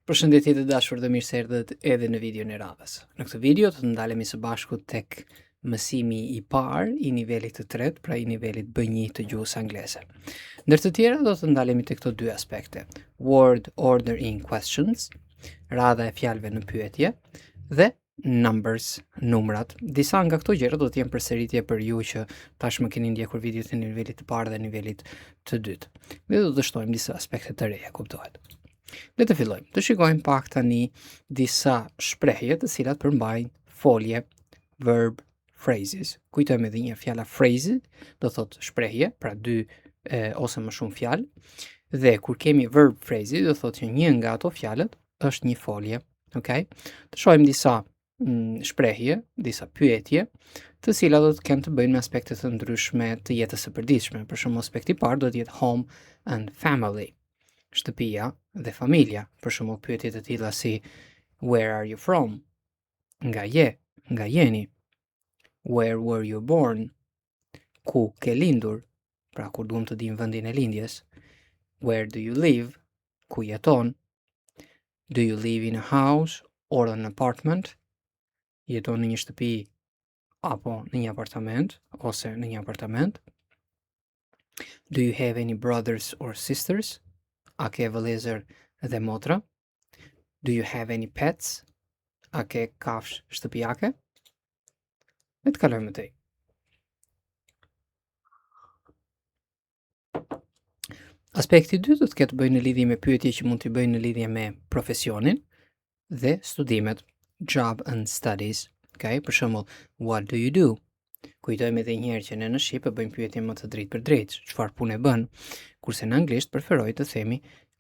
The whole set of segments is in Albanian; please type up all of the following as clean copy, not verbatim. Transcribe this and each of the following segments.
Përshëndetje të dashur dhe mirë se erdhët edhe në videon e radhës. Në këtë video të ndalemi së bashku tek mësimi i parë i nivelit të tretë, pra i nivelit B1 të gjuhës angleze. Ndër të tjera do të ndalemi tek këto dy aspekte: word order in questions, radha e fjalëve në pyetje, dhe numbers, numrat. Disa nga këto gjëra do të jenë përsëritje për ju që tashmë keni ndjekur videot e nivelit të parë dhe nivelit të dytë. Ne do të shtojmë disa aspekte të reja, kuptohet. Le të fillojmë. Të shikojmë pak tani disa shprehje të cilat përmbajnë folje, verb, phrases. Kujtojmë edhe një fjala phrase, do thotë shprehje, pra dy ose më shumë fjalë, dhe kur kemi verb phrase, do thotë që një nga ato fjalët është një folje. Okay? Të shohim disa shprehje, disa pyetje, të cilat do të kenë të bëjnë me aspekte të ndryshme të jetës së përditshme. Për shembull, aspekti i parë do të jetë home and family. Shtëpia dhe familja. Për shembull, pyetje të tilla si where are you from? Nga je, nga jeni. Where were you born? Ku ke lindur? Pra kur duam të dim vendin e lindjes. Where do you live? Ku jeton? Do you live in a house or an apartment? Jeton në një shtëpi apo në një apartament ose në një apartament? Do you have any brothers or sisters? A ke vëllezër dhe motra? Do you have any pets? A ke kafsh shtëpiake? Le të kalojmë tej. Aspekti i dytë do të ketë bëjë në lidhje me pyetje që mund të bëjnë në lidhje me profesionin dhe studimet, job and studies. Okay? Për shembull, what do you do? Kujtojmë edhe një herë që ne në shqip e bëjmë pyetje më të drejtë për drejtë, çfarë punë e bën, kurse në anglisht preferoj të themi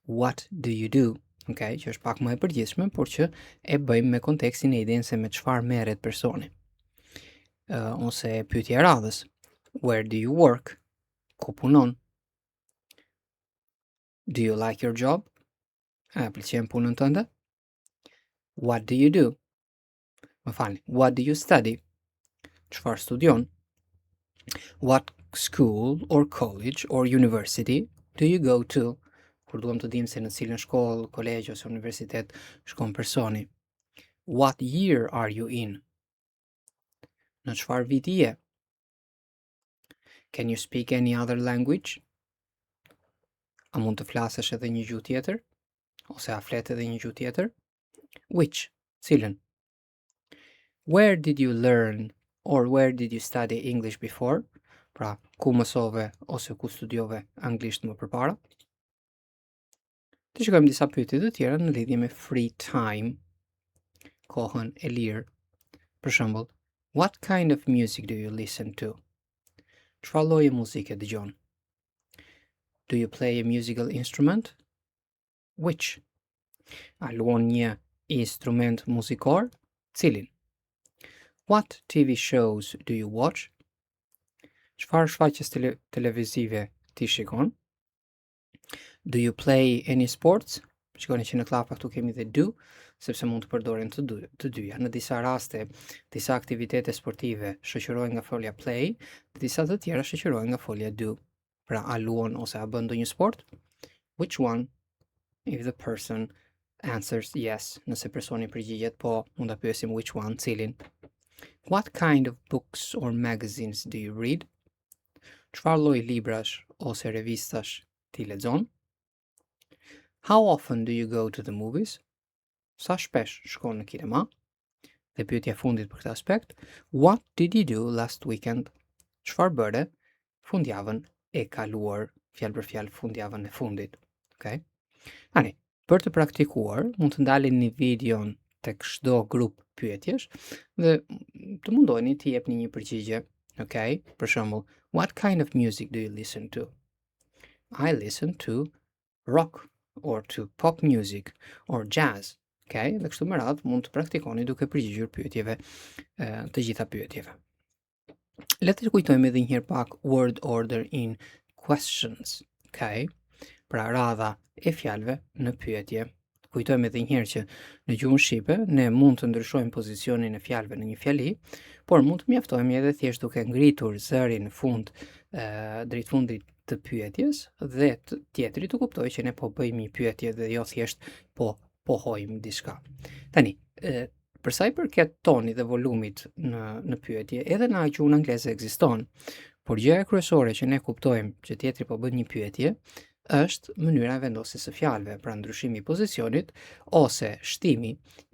what do you do? Okay, që është pak më e përgjithshme, por që e bëjmë me kontekstin e idenë se me çfarë merret personi. Ose pyetja e radhës, where do you work? Ku punon? Do you like your job? A pëlqen punën tënde? What do you do? Më falni, what do you study? Çfarë studion? What school or college or university do you go to? Kur duam të dim se në cilën shkollë, kolegj ose universitet shkon personi. What year are you in? Në çfarë viti je? Can you speak any other language? A mund të flasësh edhe një gjuhë tjetër? Ose a flet edhe një gjuhë tjetër? Which? Cilën? Where did you learn or where did you study English before? Pra, ku mësove ose ku studiove anglisht më përpara? Të shikojmë disa pyetje të tjera në lidhje me free time, kohën e lirë. Për shembull, what kind of music do you listen to? Çfarë lloji muzike dëgjon? Do you play a musical instrument? Which? A luan një instrument muzikor? Cilin? What TV shows do you watch? Çfarë shfaqjes televizive ti shikon? Do you play any sports? Shikoni që në klapa këtu kemi dhe do, sepse mund të përdoren të dyja. Në disa raste, disa aktivitete sportive shoqërohen nga folja play, dhe disa të tjera shoqërohen nga folja do. Pra, a luan ose a bën ndonjë sport? Which one? If the person answers yes, nëse personi përgjigjet po, mund ta pyesim which one, cilin. What kind of books or magazines do you read? Çfarë lloj librash ose revistash ti lexon? How often do you go to the movies? Sa shpesh shkon në kinema? Dhe pyetja fundit për këtë aspekt, what did you do last weekend? Çfarë bëre fundjavën e kaluar, fjalë për fjalë fundjavën e fundit. Okay? Tani, për të praktikuar, mund të ndaleni videon tek çdo grup pyetjesh dhe të mundoheni të jepni një përgjigje. Okay? Për shembull, what kind of music do you listen to? I listen to rock or to pop music or jazz. Okay? Dhe kështu me radhë mund të praktikoni duke përgjigjur pyetjeve, të gjitha pyetjeve. Le të kujtojmë edhe një herë pak word order in questions. Okay? Pra radha e fjalëve në pyetje. Kujtojmë edhe një herë që në gjuhën shqipe ne mund të ndryshojmë pozicionin e fjalëve në një fjali, por mund të mjaftohemi edhe thjesht duke ngritur zërin në fund, drejt fundit të pyetjes dhe tjetri të kuptojë që ne po bëjmë një pyetje dhe jo thjesht po pohojmë diçka. Tani, për sa i përket tonit dhe volumit në pyetje, edhe në gjuhën angleze ekziston, por gjëja kryesore që ne kuptojmë që tjetri po bën një pyetje është mënyra e vendosjes së fjalëve, pra ndryshimi i pozicionit ose shtimi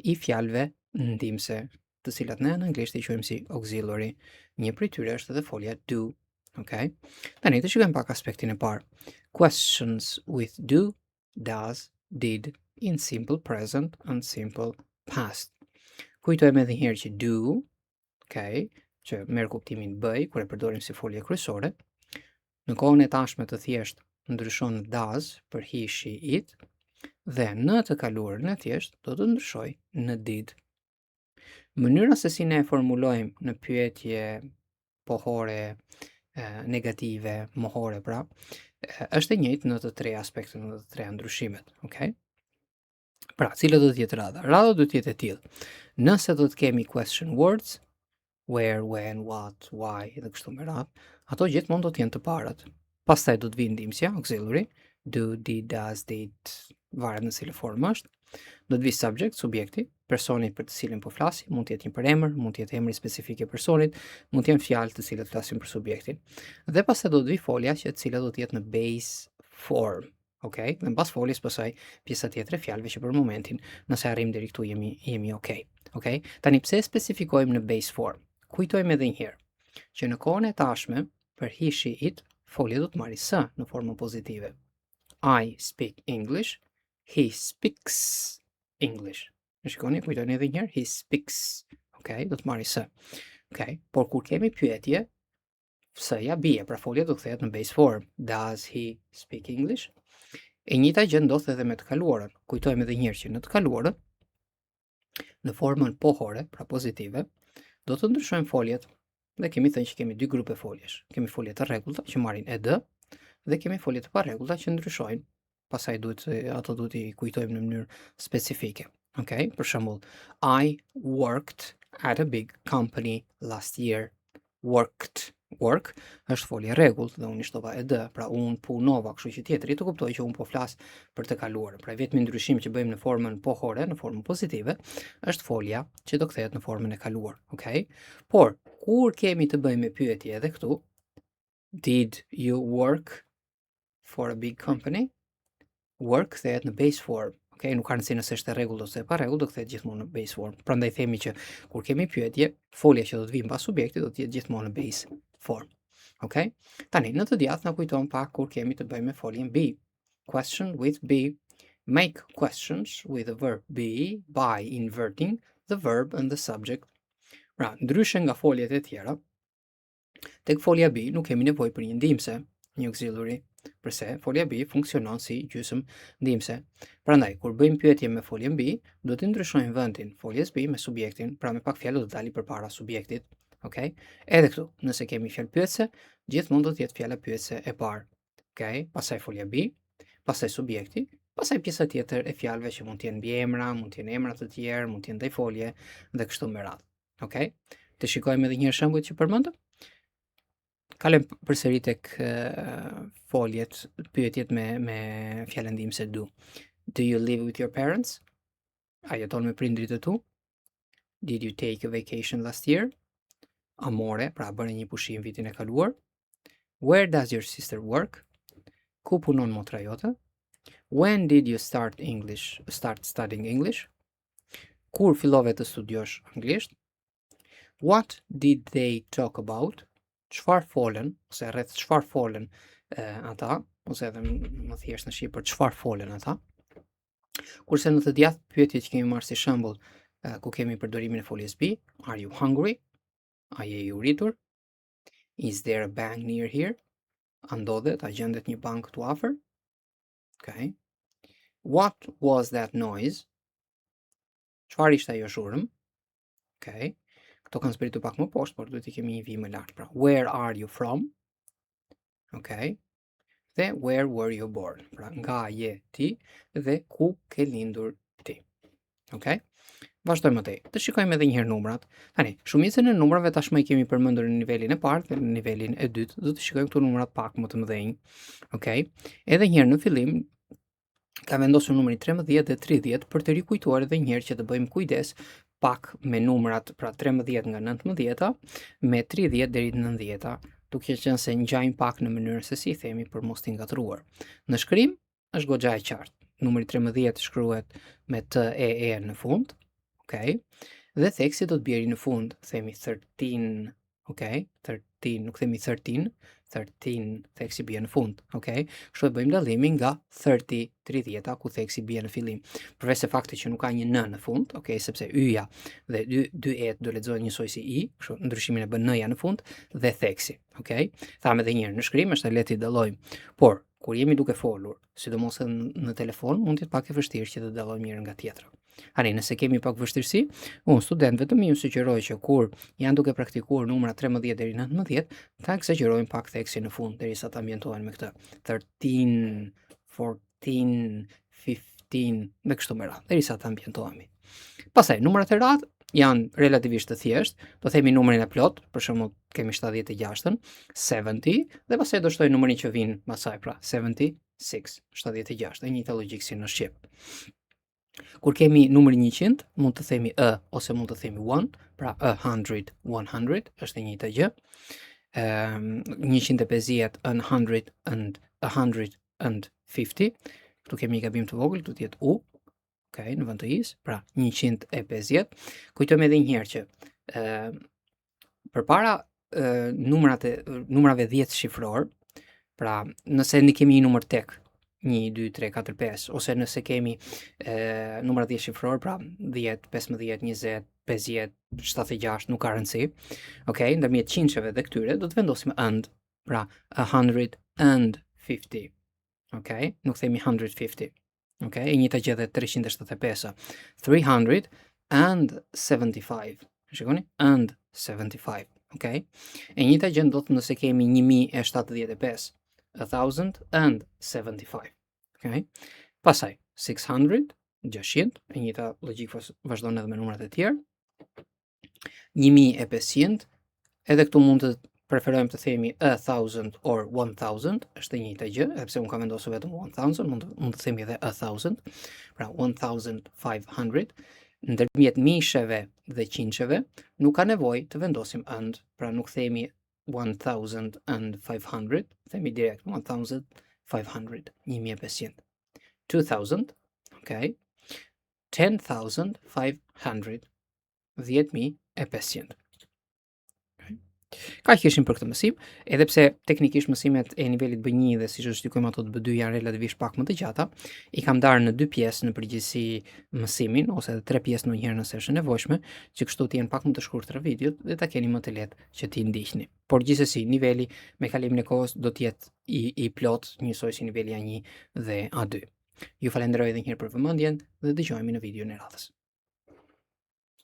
i fjalëve ndihmëse, të cilat ne në anglisht i quajmë si auxiliary. Një prej tyre është edhe folja do. Okay? Tani të shikojmë pak aspektin e parë. Questions with do, does, did in simple present and simple past. Kujtojmë edhe një herë që do, okay, që merr kuptimin bëj kur e përdorim si folje kryesore. Në kohën e tashme të thjesht ndryshon në does për he, she, it dhe në të kaluarën e thjesht do të ndryshoj në did. Mënyra se si ne formulojmë në pyetje pohore, negative, mohore pra, është e njëjtë në të tre aspektet, në të tre ndryshimet, okay? Pra, cila do të jetë radha? Radha do të jetë e tillë. Nëse do të kemi question words, where, when, what, why dhe kështu me radhë, ato gjithmonë do të jenë të parat. Pastaj do të vinë ndihmësja, auxiliary, do, did, does, did, varet në cilë formë është. Do të vi subject, subjekti, personi për të cilin po flasi, mund të jetë një përemër, mund të jetë emri specifik i personit, mund të jenë fjalë të cilat flasin për subjektin. Dhe pastaj do të vi folja që e cila do të jetë në base form. Okay? Dhe mbas foljes pastaj pjesa tjetër e fjalëve që për momentin nëse arrim deri këtu jemi okay. Okay? Tani pse specifikojmë në base form? Kujtojmë edhe një herë që në kohën e tashme për he, she, it folja do të marrë s në formën pozitive. I speak English, he speaks English. Në shikoni, kujtojnë edhe një herë, he speaks. Okay? Do të marrë s. Okay? Por kur kemi pyetje, s-ja bie, pra folja do të kthehet në base form. Does he speak English? E njëjta gjë ndodh edhe me të kaluarën. Kujtojmë edhe një herë që në të kaluarën, në formën pohore, pra pozitive, do të ndryshojmë foljet. Dhe kemi thënë që kemi dy grupe foljesh. Kemi folje të rregullta që marrin ed dhe kemi folje të parregullta që ndryshojnë. Pastaj ato duhet i kujtojmë në mënyrë specifike. Okay? Për shembull, I worked at a big company last year. Worked. Work është folje rregull dhe unë shtova ed, pra unë punova, kështu që tjetri të kuptoj që unë po flas për të kaluarën. Pra vetmi ndryshim që bëjmë në formën pohore, në formën pozitive, është folja që do kthehet në formën e kaluar, okay? Por kur kemi të bëjmë me pyetje edhe këtu, did you work for a big company? Work kthehet në base form. Okay, nuk ka rëndësi nëse është e rregullt ose e pa rregullt, do kthehet gjithmonë në base form. Prandaj themi që kur kemi pyetje, folja që do të vijë pas subjektit do të jetë gjithmonë në base form. Okay? Tani në të djathtë na kujton pak kur kemi të bëjmë me foljen be. Question with be. Make questions with the verb be by inverting the verb and the subject. Pra, ndryshe nga foljet e tjera, tek folja be nuk kemi nevojë për një ndihmëse, një auxiliary, përse folja be funksionon si gjysmë ndihmëse. Prandaj, kur bëjmë pyetje me foljen be, do të ndryshojmë vendin foljes be me subjektin, pra me pak fjalë do të dali përpara subjektit. Okay? Edhe këtu, nëse kemi fjalë pyetse, gjithmonë do të jetë fjala pyetse e parë. Okay? Pastaj folja be, pastaj subjekti, pastaj pjesa tjetër e fjalëve që mund të jenë mbiemra, mund të jenë emra të tjerë, mund të jenë ndajfolje dhe kështu me radhë. Okay? Të shikojmë edhe një herë shembujt që përmendëm. Kalem përsëri tek foljet, pyetjet me fjalën ndihmëse do. Do you live with your parents? A jeton me prindrit e tu? Did you take a vacation last year? A more, pra bëre një pushim vitin e kaluar? Where does your sister work? Ku punon motra jote? When did you start studying English? Kur fillove të studiosh anglisht? What did they talk about? Çfarë folën, ose rreth çfarë folën ata, ose edhe më thjesht në shqiptar çfarë folën ata. Kurse në të djathtë pyetjet që kemi marrë si shembull, ku kemi përdorimin e foljes be, are you hungry? A je i uritur? Is there a bank near here? A ndodhet, a gjendet një bank këtu afër? Okay. What was that noise? Çfarë ishte ajo shurëm? Okay. Këto kanë zbritur pak më poshtë, por duhet të kemi një vijë më lart. Pra, where are you from? Okay. Dhe where were you born? Pra, nga je ti dhe ku ke lindur ti. Okay. Vazhdojmë mëtej. Të shikojmë edhe një herë numrat. Tani, shumicën e numrave tashmë i kemi përmendur në nivelin e parë dhe në nivelin e dytë. Do të shikojmë këtu numrat pak më të mëdhenj. Okay. Edhe një herë në fillim ka vendosur numrin 13 dhe 30 për të rikujtuar edhe një herë që të bëjmë kujdes pak me numrat, pra 13 nga 19-a me 30 deri në 90-a, duke qenë se ngjajmë pak në mënyrën se si I themi për mos t'i ngatruar. Në shkrim është goxha e qartë. Numri 13 shkruhet me TEE në fund, okay? Dhe theksi do të bjerë në fund, themi 13, okay? 13, nuk themi 13, 13 theksi bie në fund, okay? Kështu e bëjmë dallimin nga 30, 30-a ku theksi bie në fillim. Përveç se fakti që nuk ka një n në fund, okay, sepse y-ja dhe dy e do lexohen njësoj si i, kështu ndryshimin e bën n-ja në fund dhe theksi, okay? Thamë edhe një herë, në shkrim është lehtë të dallojmë, por kur jemi duke folur, sidomos në telefon, mund të jetë pak e vështirë që të dallojmë njërin nga tjetra. Ani, nëse kemi pak vështirësi, unë studentëve të mi ju sugjeroj që kur janë duke praktikuar numra 13 deri në 19, ta eksagerojnë pak theksin në fund derisa ta ambientohen me këtë 13, 14, 15 me kështu me radhë, derisa ta ambientohemi. Pastaj numrat e radhë janë relativisht të thjeshtë, do themi numrin e plot, për shembull kemi 76-ën, 70 dhe pastaj do shtoj numrin që vjen pas saj, pra 76, 76, e njëjta logjikë si në shqip. Kur kemi numrin 100, mund të themi ose mund të themi 1, pra 100, 100 është e njëjta gjë. 150, 100 and 150. Këtu kemi një gabim të vogël, do të jetë u. Okay, në vend të is, pra 150. Kujtojmë edhe një herë që përpara numrave 10 shifror, pra nëse ne kemi një numër tek 1, 2, 3, 4, 5, ose nëse kemi numra 10 shifror, pra 10, 15, 20, 50, 76, nuk ka rëndësi, okay, ndërmjet qindsheve dhe këtyre do të vendosim and, pra 150, okay, nuk themi 150, okay, e njëjta gjë edhe 375, 375, shikoni, and 75, okay, e njëjta gjë ndodh nëse kemi 1075, 1075, okay? Pastaj 600, 600, e njëjta logjikë vazhdon edhe me numrat e tjerë. 1500, edhe këtu mund të preferojmë të themi 1000 or 1000, është e njëjta gjë, edhe pse unë kam vendosur vetëm 1000, mund të themi edhe 1000, pra 1500. Ndërmjet misheve dhe qindsheve nuk ka nevojë të vendosim and, pra nuk themi 1500, themi direkt 1500, 1500. 2000, okay. 10,500, 10,500. Okay. Ka kishim për këtë mësim, edhe pse teknikisht mësimet e nivelit B1 dhe siç shtikojmë ato të B2 janë relativisht pak më të gjata, I kam darë në 2 pjesë në përgjithësi mësimin, ose edhe 3 pjesë ndonjëherë nëse është nevojshme, që kështu të jenë pak më të shkurtra videot dhe ta keni më të lehtë që t'i ndiqni. Por gjithsesi, niveli me kalimin e kohës do të jetë I plot njësoj si niveli A1 dhe A2. Ju falenderoj edhe një herë për vëmendjen dhe dëgjohemi në videon e radhës.